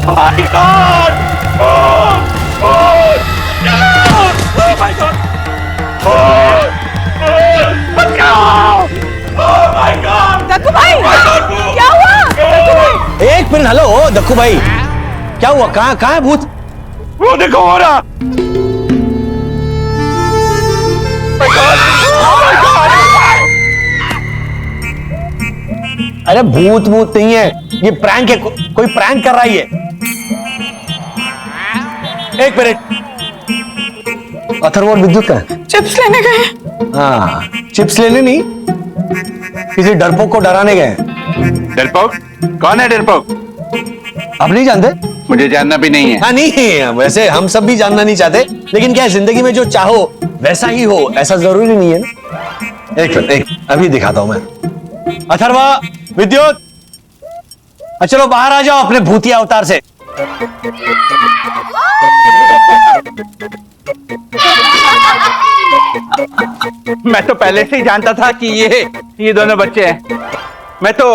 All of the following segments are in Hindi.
My God! My God! बचाओ! Oh my God! दक्कू भाई, क्या हुआ? दक्कू भाई, एक मिनट, हेलो दक्कू भाई, क्या हुआ? कहाँ है भूत? वो देखो हो रहा। अरे भूत नहीं है, ये प्रैंक है, कोई प्रैंक कर रहा है ये। एक मिनट, अथर्व और विद्युत का चिप्स लेने गए। हाँ, चिप्स लेने नहीं, किसी डरपोक को डराने गए। डरपोक? कौन है डरपोक? आप नहीं जानते? मुझे जानना भी नहीं है। हाँ नहीं, वैसे हम सब भी जानना नहीं चाहते, लेकिन क्या है, जिंदगी में जो चाहो वैसा ही हो, ऐसा जरूरी नहीं है ना। एक मिनट, अभी दिखाता हूं मैं। अथर्वा, विद्युत, चलो बाहर आ जाओ अपने भूतिया अवतार से। मैं तो पहले से ही जानता था कि ये दोनों बच्चे हैं। मैं तो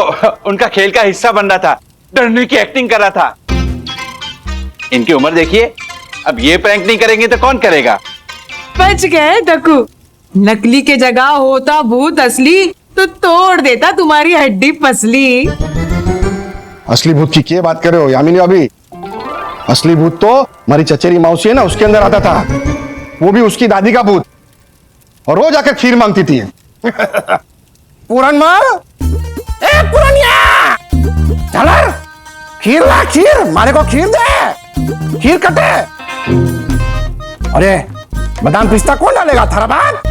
उनका खेल का हिस्सा बन रहा था, डरने की एक्टिंग कर रहा था। इनकी उम्र देखिए, अब ये प्रैंक नहीं करेंगे तो कौन करेगा? बच गए दक्कू, नकली के जगह होता भूत असली तो तोड़ देता तुम्हारी हड्डी पसली। असली भूत की क्या बात कर रहे हो यामिनी भाभी? असली भूत तो हमारी चचेरी मौसी है ना, उसके अंदर आता था, वो भी उसकी दादी का भूत, और रोज आकर खीर मांगती थी। पूरन मार, ए पुरनिया, चल खीर ला, खीर मारे को खीर दे, खीर कटे। अरे बादाम पिस्ता कौन डालेगा थारा बात?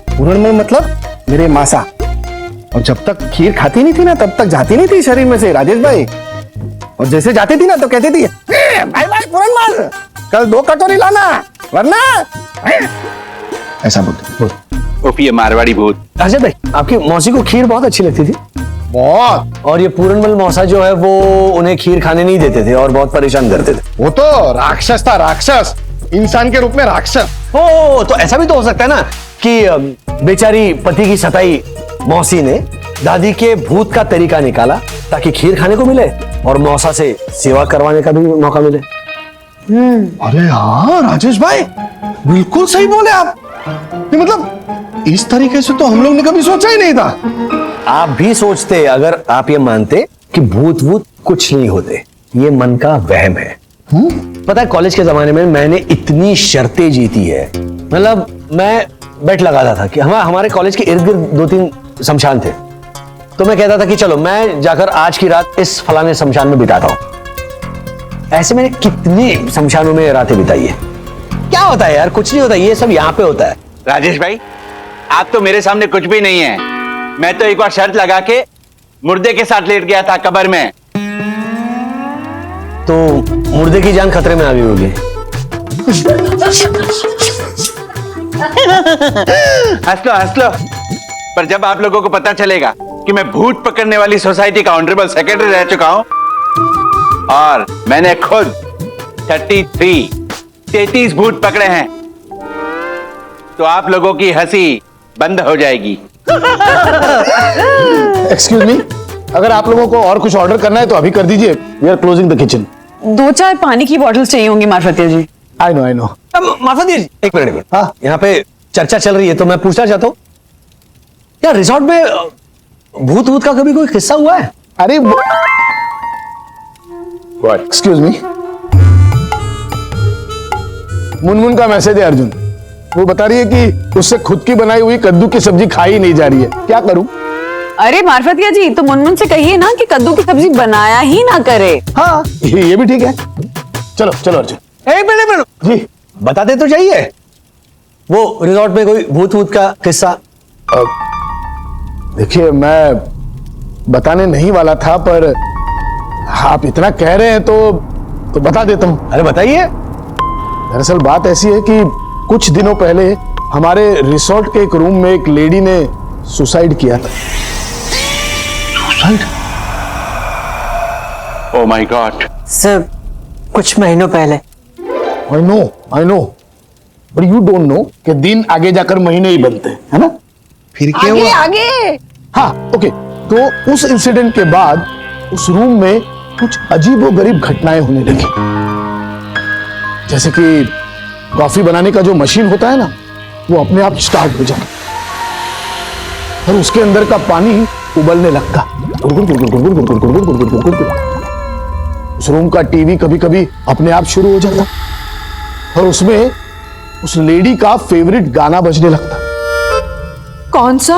पूरन में मतलब मेरे मासा, और जब तक खीर खाती नहीं थी ना, तब तक जाती नहीं थी शरीर में से राजेश भाई, और जैसे जाती थी ना तो कहती थी, भाई भाई पूरन मार, कल 2 कटोरी लाना, वरना ऐसा बोलते। ये मारवाड़ी भूत। राजेश भाई, आपकी मौसी को खीर बहुत अच्छी लगती थी। बहुत। और ये पूरनमल मौसा जो है वो उन्हें खीर खाने नहीं देते थे और बहुत परेशान करते थे। वो तो राक्षस था, राक्षस, इंसान के रूप में राक्षस। ओ, तो ऐसा भी तो हो सकता है ना कि बेचारी पति की सताई मौसी ने दादी के भूत का तरीका निकाला ताकि खीर खाने को मिले और मौसा से सेवा करवाने का भी मौका मिले। अरे हाँ राजेश भाई, बिल्कुल सही बोले आप। ये मतलब इस तरीके से तो हम लोग ने कभी सोचा ही नहीं था। आप भी सोचते अगर आप ये मानते कि भूत कुछ नहीं होते, ये मन का वहम है। पता है, कॉलेज के जमाने में मैंने इतनी शर्तें जीती है, मतलब मैं बेट लगाता था कि हमारे कॉलेज के इर्द गिर्द 2-3 शमशान थे, तो मैं कहता था कि चलो मैं जाकर आज की रात इस फलाने शमशान में बिताता हूं। ऐसे मैंने कितने शमशानों में रातें बिताई है। क्या होता है यार, कुछ नहीं होता, ये सब यहाँ पे होता है। राजेश भाई, आप तो मेरे सामने कुछ भी नहीं है। मैं तो एक बार शर्त लगा के मुर्दे के साथ लेट गया था कब्र में। तो मुर्दे की जान खतरे में आ गई होगी। हंस लो। पर जब आप लोगों को पता चलेगा कि मैं भूत पकड़ने वाली सोसाइटी का ऑनरेबल सेक्रेटरी रह चुका हूं और मैंने खुद 33 भूत पकड़े हैं, तो आप लोगों की हंसी बंद हो जाएगी। एक्सक्यूज मी, अगर आप लोगों को और कुछ ऑर्डर करना है तो अभी कर दीजिए। We are closing the kitchen. 2-4 पानी की बॉटल्स चाहिए होंगी मार्फतिया जी। I know. माफिया जी, एक मिनट। हाँ, यहाँ पे चर्चा चल रही है तो मैं पूछना चाहता हूँ, क्या रिसोर्ट में भूत का कभी कोई किस्सा हुआ है? अरे एक्सक्यूज मी, मुनमुन का मैसेज है अर्जुन, वो बता रही है कि उससे खुद की बनाई हुई कद्दू की सब्जी खाई नहीं जा रही है, क्या करूं? अरे मार्फतिया जी, तो मुनमुन से कहिए ना कि कद्दू की सब्जी बनाया ही ना करे। हाँ ये भी ठीक है। चलो अर्जुन। एक मिनट जी बताते तो चाहिए, वो रिसोर्ट में कोई भूत का किस्सा। देखिए, मैं बताने नहीं वाला था, पर आप इतना कह रहे हैं तो बता देता हूं। अरे बताइए। दरअसल बात ऐसी है कि कुछ दिनों पहले हमारे रिसोर्ट के एक रूम में एक लेडी ने सुसाइड किया था। Suicide? Oh my God. Sir, कुछ महीनों पहले। I know, but you don't know कि दिन आगे जाकर महीने ही बनते हैं, है ना? फिर क्या हुआ? आगे। हाँ ओके, तो उस इंसिडेंट के बाद उस रूम में कुछ अजीबोगरीब घटनाएं होने लगी। जैसे कि कॉफी बनाने का जो मशीन होता है ना, वो अपने आप स्टार्ट हो जाता और उसके अंदर का पानी उबलने लगता। गुड़गुड़ गुड़गुड़ गुड़गुड़ गुड़गुड़ गुड़गुड़ गुड़गुड़ गुड़गुड़ गुड़गुड़। उस रूम का टीवी कभी कभी अपने आप शुरू हो जाता और उसमें उस लेडी का फेवरेट गाना बजने लगता। कौन सा?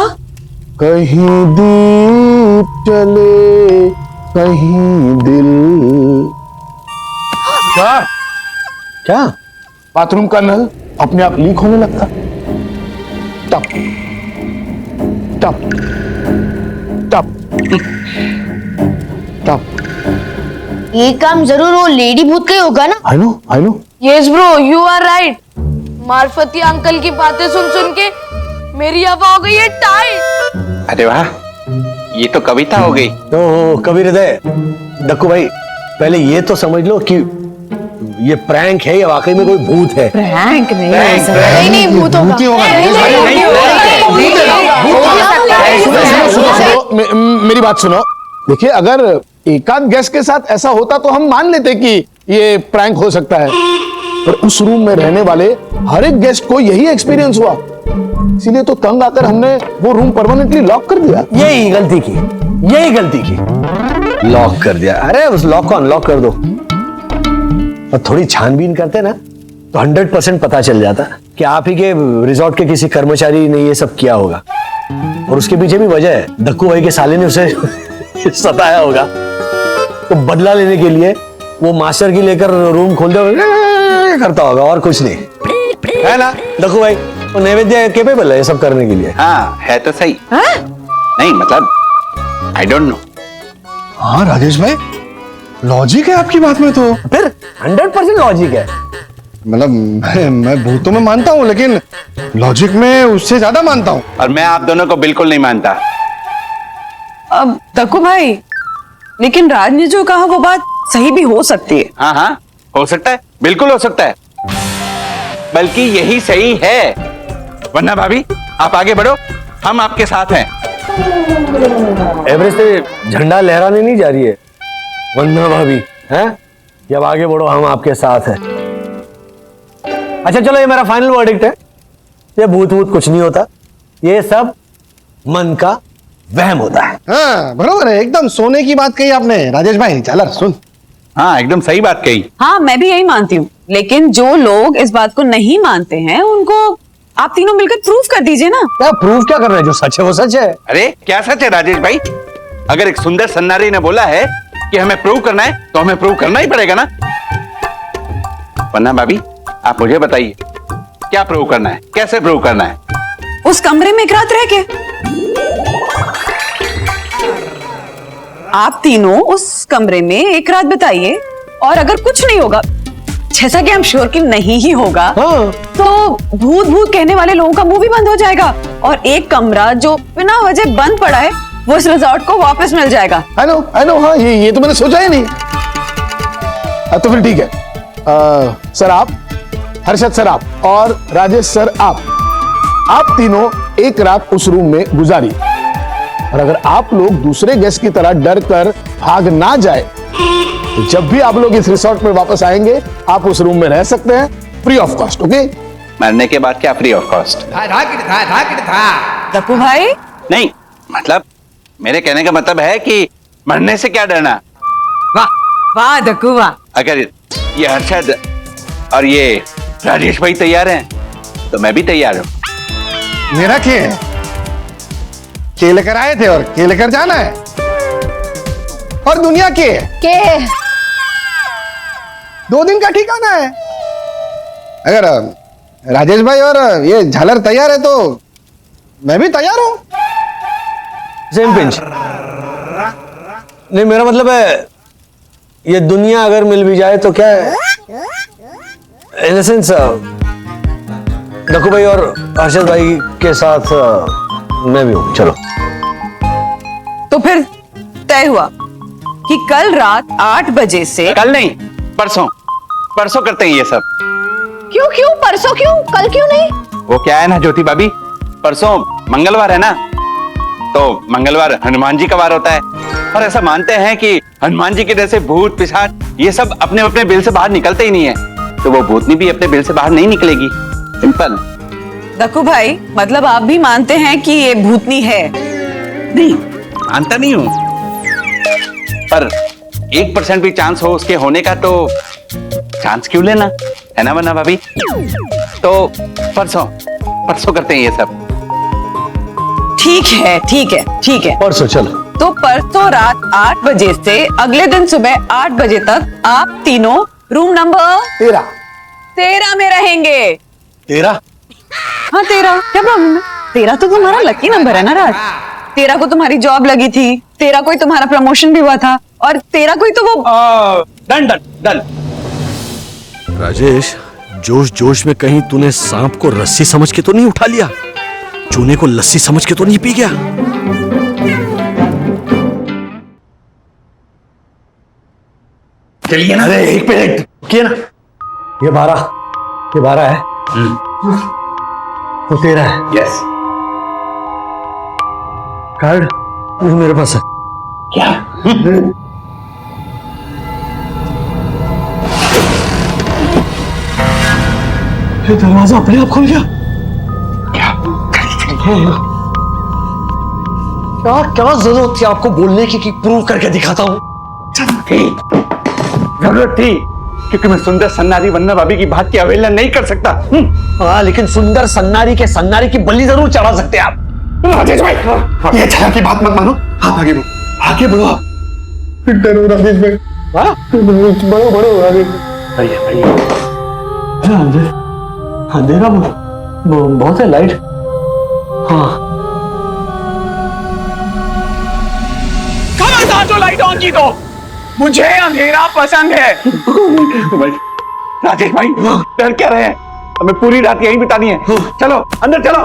कहीं दीप जले कहीं दिल। क्या? बाथरूम का नल अपने आप लीक होने लगता। टप टप टप टप। ये काम जरूर वो लेडी भूत का ही होगा ना? I know. Yes bro, you are right. Marfati uncle की बातें सुन सुन के मेरी हवा हो गई है टाइट। अरे वाह, ये तो कविता हो गई। तो कवि हृदय, दक्कू भाई, पहले ये तो समझ लो कि ये प्रैंक है या वाकई में कोई भूत है। प्रैंक नहीं नहीं भूत होगा। भूत ही होगा। मेरी बात सुनो। देखिए, अगर एकांत गेस्ट के साथ ऐसा होता तो हम मान लेते कि ये प्रैंक हो सकता है, पर उस रूम में रहने वाले हर एक गेस्ट को यही एक्सपीरियंस हुआ, इसीलिए तो तंग आकर हमने वो रूम परमानेंटली लॉक कर दिया। यही गलती की लॉक कर दिया। अरे उस लॉक को अनलॉक कर दो और थोड़ी छानबीन करते ना तो 100% पता चल जाता कि आप ही के रिजॉर्ट के किसी कर्मचारी ने ये सब किया होगा और उसके पीछे भी वजह है। दक्कू भाई के साले ने उसे सताया होगा, तो बदला लेने के लिए वो मास्टर की लेकर रूम खोलते हुए करता होगा और कुछ नहीं, है ना दक्कू भाई? वो नैवेद्य केपेबल है ये सब करने के लिए। हाँ, है तो सही। नहीं मतलब आई डोंट नो। हाँ राजेश भाई, लॉजिक है आपकी बात में। तो फिर 100% लॉजिक है। मतलब मैं भूतों में मानता हूँ, लेकिन लॉजिक में उससे ज्यादा मानता हूँ। और मैं आप दोनों को बिल्कुल नहीं मानता। अब दक्कू भाई, लेकिन राज ने जो कहा वो बात सही भी हो सकती है। हाँ हाँ, हो सकता है, बिल्कुल हो सकता है, बल्कि यही सही है। वरना भाभी, आप आगे बढ़ो, हम आपके साथ हैं। एवरेस्ट से झंडा लहराने नहीं जा रही है, वरना भाभी हैं? जब आगे बढ़ो, हम आपके साथ हैं। अच्छा चलो, ये मेरा फाइनल वर्डिक्ट है। ये भूत भूत कुछ नहीं होता, ये सब मन का वहम होता है। हाँ बरोबर है, एकदम सोने की बात कही आपने राजेश भाई। झालर सुन। हाँ, एकदम सही बात कही। हाँ, मैं भी यही मानती हूँ, लेकिन जो लोग इस बात को नहीं मानते हैं उनको आप तीनों मिलकर प्रूफ कर दीजिए ना। क्या प्रूफ क्या करना है? जो सच है वो सच है। अरे क्या सच है राजेश भाई? अगर एक सुंदर सन्नारी ने बोला है कि हमें प्रूव करना है, तो हमें प्रूव करना ही पड़ेगा ना। वरना भाभी, आप मुझे बताइए, क्या प्रूव करना है, कैसे प्रूव करना है? उस कमरे में एक रात रह के आप तीनों उस कमरे में एक रात बिताइए, और अगर कुछ नहीं होगा, जैसा कि हम श्योर कि नहीं ही होगा, हाँ। तो भूत भूत कहने वाले लोगों का मुंह भी बंद हो जाएगा और एक कमरा जो बिना वजह बंद पड़ा है वो इस रिजॉर्ट को वापस मिल जाएगा। I know. हाँ, ये तो मैंने सोचा ही नहीं। तो फिर ठीक है। सर आप, हर्षद सर आप और राजेश सर आप तीनों एक रात उस रूम में गुजारी, और अगर आप लोग दूसरे गेस्ट की तरह डर कर भाग ना जाए, तो जब भी आप लोग इस रिसोर्ट में वापस आएंगे, आप उस रूम में रह सकते हैं फ्री ऑफ कॉस्ट। ओके? मरने के बाद क्या फ्री ऑफ कॉस्ट? दक्कू भाई, नहीं, मतलब मेरे कहने का मतलब है कि मरने से क्या डरना। वाह वाह दक्कू वाह। अगर ये हर्षद और ये राजेश भाई तैयार हैं, तो मैं भी तैयार हूं। मेरा क्या है? के लेकर आए थे और के लेकर जाना है। और दुनिया के 2 दिन का ठिकाना है। अगर राजेश भाई और ये झालर तैयार है तो मैं भी तैयार हूं। Same pinch. नहीं, मेरा मतलब है ये दुनिया अगर मिल भी जाए तो क्या है, इन सेंस दक्कू भाई और हर्षद भाई के साथ मैं भी हूं। चलो, तो फिर तय हुआ कि कल रात 8 बजे से। कल नहीं, परसों करते हैं ये सब। क्यों परसों क्यों, कल क्यों नहीं? वो क्या है ना ज्योति भाभी, परसों मंगलवार है ना, तो मंगलवार हनुमान जी का वार होता है। और ऐसा मानते हैं कि हनुमान जी के जैसे भूत पिशाच ये सब अपने अपने बिल से बाहर निकलते ही नहीं है, तो वो भूतनी भी अपने बिल से बाहर नहीं निकलेगी। सिंपल। दक्कू भाई, मतलब आप भी मानते हैं कि ये भूतनी है? नहीं, मानता नहीं हूं, पर 1% भी चांस हो उसके होने का तो चांस क्यों लेना, है ना वरना भाभी? तो परसों करते हैं ये सब। ठीक है ठीक है ठीक है। परसों चलो। तो परसों रात 8 बजे से अगले दिन सुबह 8 बजे तक आप तीनों रूम नंबर 13 में रहेंगे। 13? हाँ 13, क्या प्रॉब्लम है? 13 तो तुम्हारा लकी नंबर है ना राज। 13 को तुम्हारी जॉब लगी थी, 13 को ही तुम्हारा प्रमोशन भी हुआ था, और 13 को ही तो वो डन डन डन। राजेश, जोश जोश में कहीं तूने सांप को रस्सी समझ के तो नहीं उठा लिया? चूने को लस्सी समझ के तो नहीं पी गया? चलिए ना। अरे एक मिनट किए ना। ये 12 है। वो 13 है। यस। कार्ड वो मेरे पास है। क्या? ये दरवाजा अपने आप खुल गया। क्या क्या जरूरत थी आपको बोलने की कि प्रूव करके दिखाता हूं? जरूरत थी क्योंकि मैं सुंदर सन्नारी वन्ना भाभी की बात की अवहेलना नहीं कर सकता। हाँ, लेकिन सुंदर सन्नारी के सन्नारी की बलि जरूर चढ़ा सकते हैं आप। राजेश भाई, ये छाया की बात मत मानो, आप आगे बढ़ो, आगे बढ़ो आप। डरो राजेश भाई। हाँ? बढ़ो राजेश भैया अंधेरा बहुत है। लाइट, हाँ। खबरदार जो लाइट ऑन की दो, मुझे अंधेरा पसंद है। राजेश भाई डर क्या रहे हैं, हमें पूरी रात यहीं बितानी है। चलो अंदर चलो।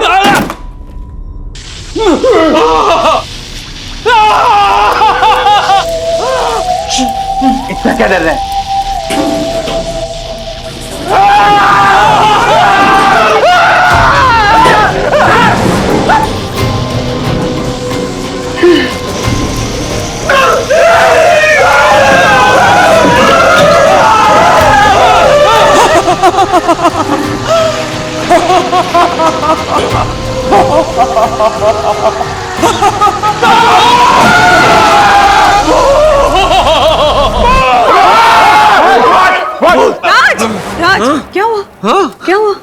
इतना क्या डर रहे हैं? राज, राज, क्या हुआ? क्या हुआ?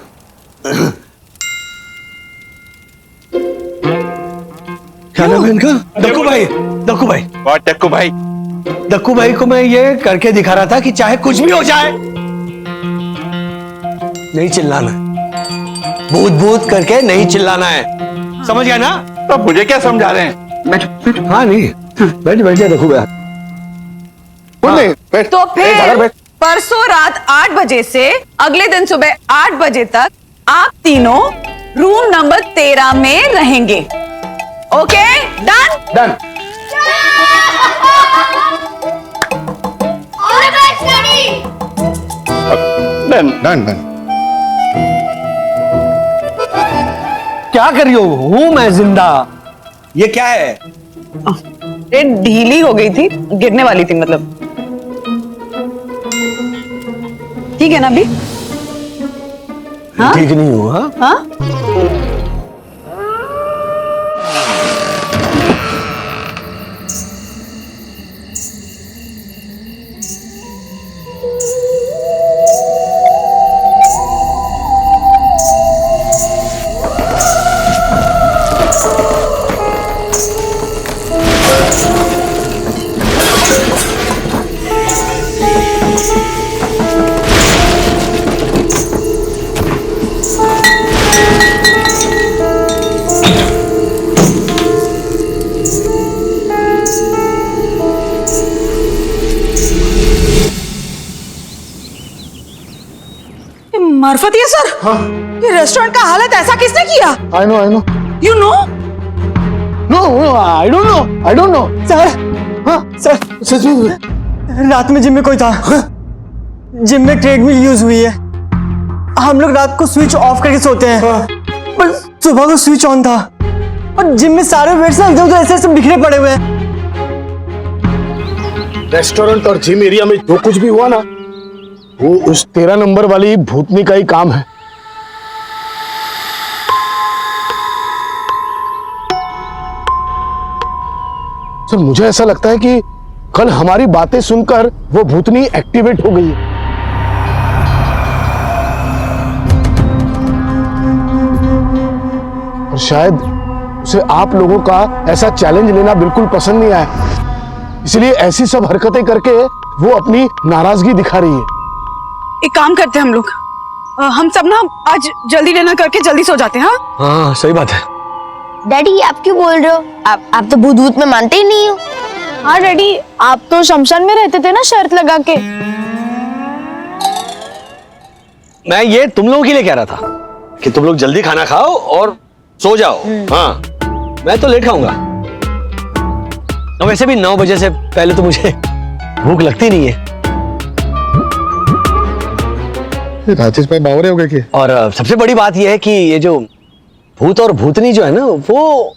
क्या नाम है इनका? दक्कू भाई। और टक्कू भाई, दक्कू भाई को मैं ये करके दिखा रहा था कि चाहे कुछ भी हो जाए नहीं चिल्लाना है। भूत भूत करके नहीं चिल्लाना है, समझ गया ना? तो मुझे क्या समझा रहे हैं? हाँ नहीं, बैठ जा दक्कू भाई। बैठ। तो फिर परसों रात 8 बजे से अगले दिन सुबह 8 बजे तक आप तीनों रूम नंबर 13 में रहेंगे। Okay, done? Done. Done. Done done. क्या कर रही हो? हूं मैं जिंदा। ये क्या है? ये ढीली हो गई थी, गिरने वाली थी मतलब। ठीक है ना अभी? हाँ? ठीक नहीं हुआ। हाँ? मार्फतिया सर, ये रेस्टोरेंट का हालत ऐसा किसने किया? I know you know? No, I don't know sir. हाँ सर, सच में रात में जिम में कोई था। जिम में ट्रेडमिल यूज हुई है। हम लोग रात को स्विच ऑफ करके सोते हैं, पर सुबह को स्विच ऑन था। और जिम में सारे वेट्स ना इधर उधर ऐसे ऐसे बिखरे पड़े हुए हैं। रेस्टोरेंट और जिम एरिया में जो कुछ भी हुआ ना, वो उस 13 नंबर वाली भूतनी का ही काम है। सर मुझे ऐसा लगता है कि कल हमारी बातें सुनकर वो भूतनी एक्टिवेट हो गई है। और शायद उसे आप लोगों का ऐसा चैलेंज लेना बिल्कुल पसंद नहीं आया, इसलिए ऐसी सब हरकतें करके वो अपनी नाराजगी दिखा रही है। एक काम करते हैं हम लोग, हम सब ना आज जल्दी डिनर करके जल्दी सो जाते हैं। हाँ हाँ सही बात है। डैडी आप क्यों बोल रहे हो? आप तो भूत भूत में मानते ही नहीं हो। हाँ डैडी, आप तो शमशान में रहते थे ना शर्त लगा के। मैं ये तुम लोगों के लिए कह रहा था कि तुम लोग जल्दी खाना खाओ और सो जाओ। हाँ मैं तो लेट खाऊंगा, और वैसे भी 9 बजे से पहले तो मुझे भूख लगती नहीं है। राजेश भाई बावरे हो गए क्या? और सबसे बड़ी बात यह है कि ये जो भूत और भूतनी जो है ना, वो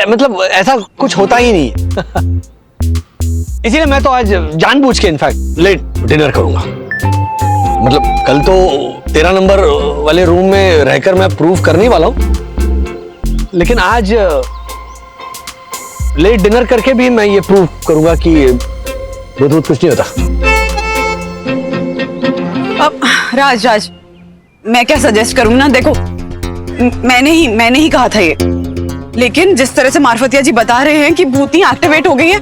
मतलब ऐसा कुछ होता ही नहीं है। इसीलिए मैं तो आज जानबूझ के इनफैक्ट लेट डिनर करूंगा। मतलब कल तो 13 नंबर वाले रूम में रहकर मैं प्रूव करने वाला हूं, लेकिन आज लेट डिनर करके भी मैं ये प्रूव करूंगा कि भूत भूत कुछ नहीं होता। अब राज मैं क्या सजेस्ट करूं ना, देखो मैंने ही कहा था ये, लेकिन जिस तरह से मार्फतिया जी बता रहे हैं कि भूतनी एक्टिवेट हो गई है,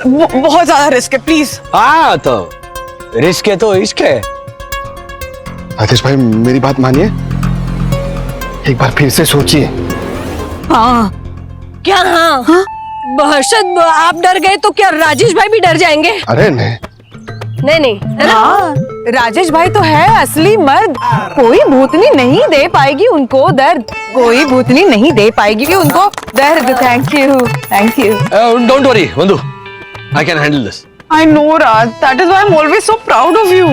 बहुत ज्यादा रिस्क है। प्लीज। हाँ तो रिस्क है तो इश्क है। राजेश भाई मेरी बात मानिए, एक बार फिर से सोचिए। हाँ क्या? हाँ, हाँ? हर्षद आप डर गए तो क्या राजेश भाई भी डर जाएंगे? अरे नहीं नहीं है ना? हाँ, राजेश भाई तो है असली मर्द, कोई भूतनी नहीं दे पाएगी उनको दर्द, कोई भूतनी नहीं दे पाएगी उनको दर्द। Thank you. डोंट वरी बंधु, I can handle this. I know Raj, that is why I am always so proud of you.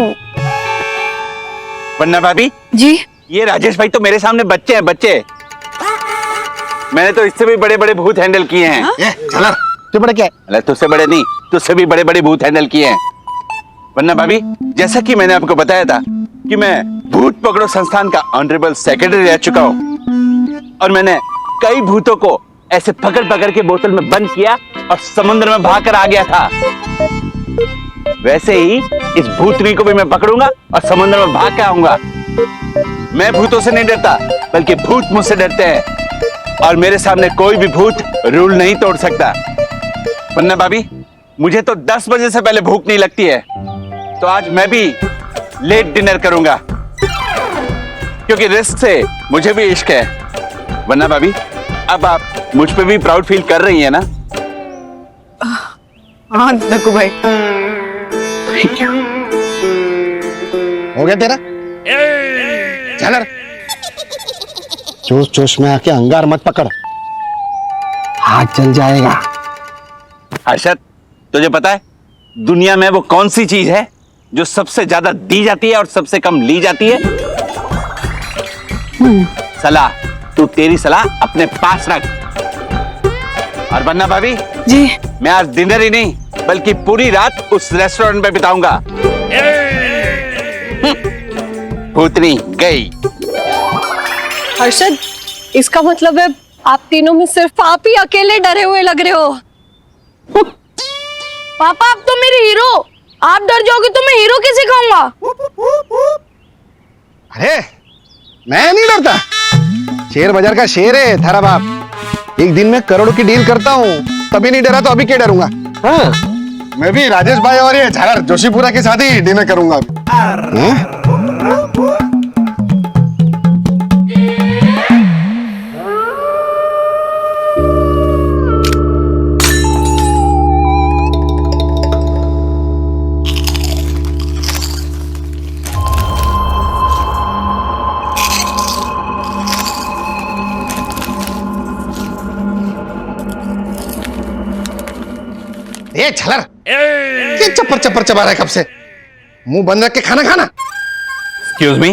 Wanna भाभी जी ये राजेश भाई तो मेरे सामने बच्चे हैं, बच्चे। मैंने तो इससे भी बड़े बड़े भूत हैंडल किए हैं। चला तू बड़ा क्या है? अरे तुझसे बड़े नहीं, तुझसे भी बड़े बड़े भूत हैंडल किए हैं। वन्ना भाभी जैसा कि मैंने आपको बताया था कि मैं भूत पकड़ो संस्थान का ऑनरेबल सेक्रेटरी रह चुका हूँ, और मैंने कई भूतों को ऐसे पकड़ पकड़ के बोतल में बंद किया और समुद्र में भागकर आ गया था। वैसे ही इस भूतनी को भी मैं पकड़ूंगा और समुद्र में भाग के आऊंगा। मैं भूतों से नहीं डरता, बल्कि भूत मुझसे डरते हैं, और मेरे सामने कोई भी भूत रूल नहीं तोड़ सकता। वन्ना भाभी मुझे तो 10 बजे से पहले भूख नहीं लगती है, तो आज मैं भी लेट डिनर करूंगा, क्योंकि रिस्क से मुझे भी इश्क है। वन्ना भाभी अब आप मुझ पे भी प्राउड फील कर रही हैं ना? हाँ दक्कू भाई। हो गया तेरा? चल जोश जोश में आके अंगार मत पकड़, हाथ जल जाएगा। हर्षद तुझे पता है दुनिया में वो कौन सी चीज है जो सबसे ज्यादा दी जाती है और सबसे कम ली जाती है? सलाह। तू तेरी सलाह अपने पास रख। और वन्ना भाभी जी मैं आज डिनर ही नहीं बल्कि पूरी रात उस रेस्टोरेंट में बिताऊंगा। भूतनी गई। हर्षद इसका मतलब है आप तीनों में सिर्फ आप ही अकेले डरे हुए लग रहे हो। पापा आप तो मेरे हीरो, आप डर जाओगे तो मैं हीरो कैसे खाऊंगा? अरे मैं नहीं डरता, शेर बाजार का शेर है थारा बाप। एक दिन में करोड़ों की डील करता हूँ, तभी नहीं डरा तो अभी क्या डरूंगा? हाँ मैं भी राजेश भाई और ये झालर जोशीपुरा के साथ ही डिनर करूंगा। ये छलर ये चप्पर चप्पर चबा रहा है कब से? मुंह बंद रख के खाना खाना। एक्सक्यूज मी,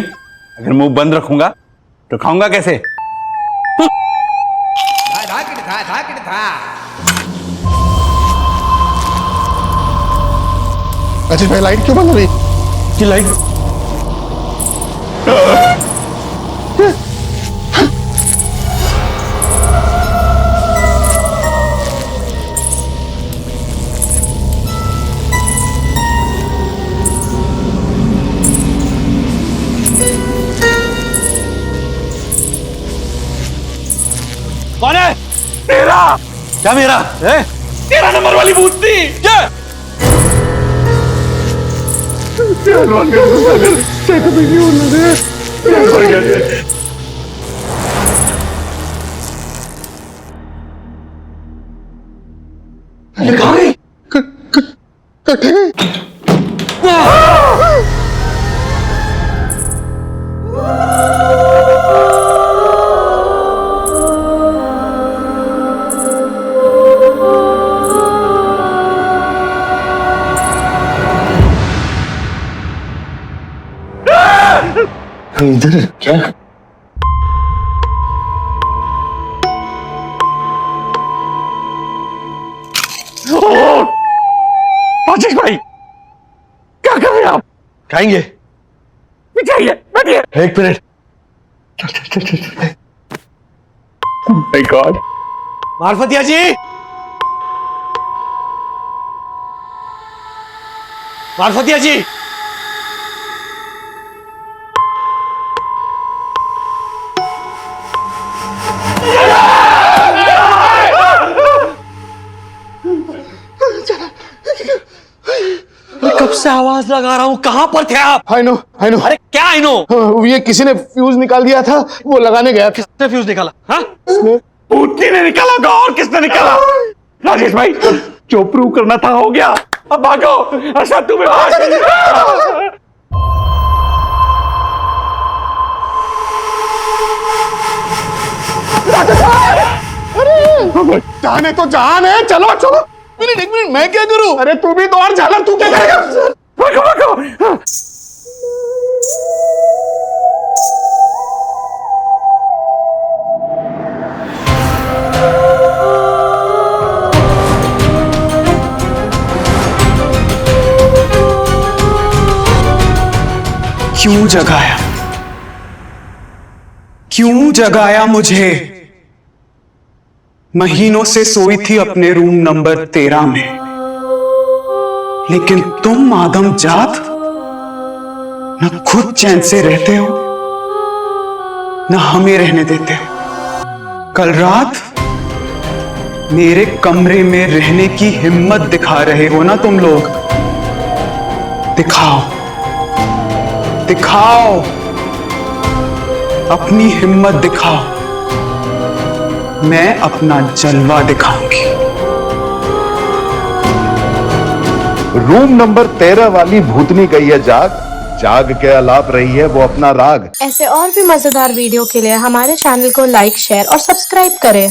अगर मुंह बंद रखूंगा तो खाऊंगा कैसे? राजेश भाई लाइट क्यों बंद हो रही? कि लाइट कौन है? तेरा क्या मेरा है? तेरा नंबर वाली भूत थी क्या? ये कहाँ गई? इधर क्या? राजेश भाई क्या कर रहे हैं आप? खाएंगे? बिठाइए, बैठिए। एक minute. My God. Marfatiya ji, Marfatiya ji, मैं कब से आवाज लगा रहा हूं, कहां पर थे आप? आई नो अरे क्या आई नो? ये किसी ने फ्यूज निकाल दिया था, वो लगाने गया था। किसने फ्यूज निकाला? हाँ? भूतनी ने निकाला होगा और किसने निकाला? राजेश भाई जो प्रूव करना था हो गया, अब भागो। अच्छा तुम्हें जान है तो जान है, चलो चलो। एक मिनट, मैं क्या करूं? अरे तू भी तो और झालर, तू क्या करेगा? भागो भागो। क्यों जगाया? क्यों जगाया मुझे? महीनों से सोई थी अपने रूम नंबर 13 में, लेकिन तुम आदम जात न खुद चैन से रहते हो न हमें रहने देते हो। कल रात मेरे कमरे में रहने की हिम्मत दिखा रहे हो ना तुम लोग? दिखाओ दिखाओ, अपनी हिम्मत दिखाओ, मैं अपना जलवा दिखाऊंगी। रूम नंबर 13 वाली भूतनी गई है जाग, जाग के अलाप रही है वो अपना राग। ऐसे और भी मजेदार वीडियो के लिए हमारे चैनल को लाइक, शेयर और सब्सक्राइब करें।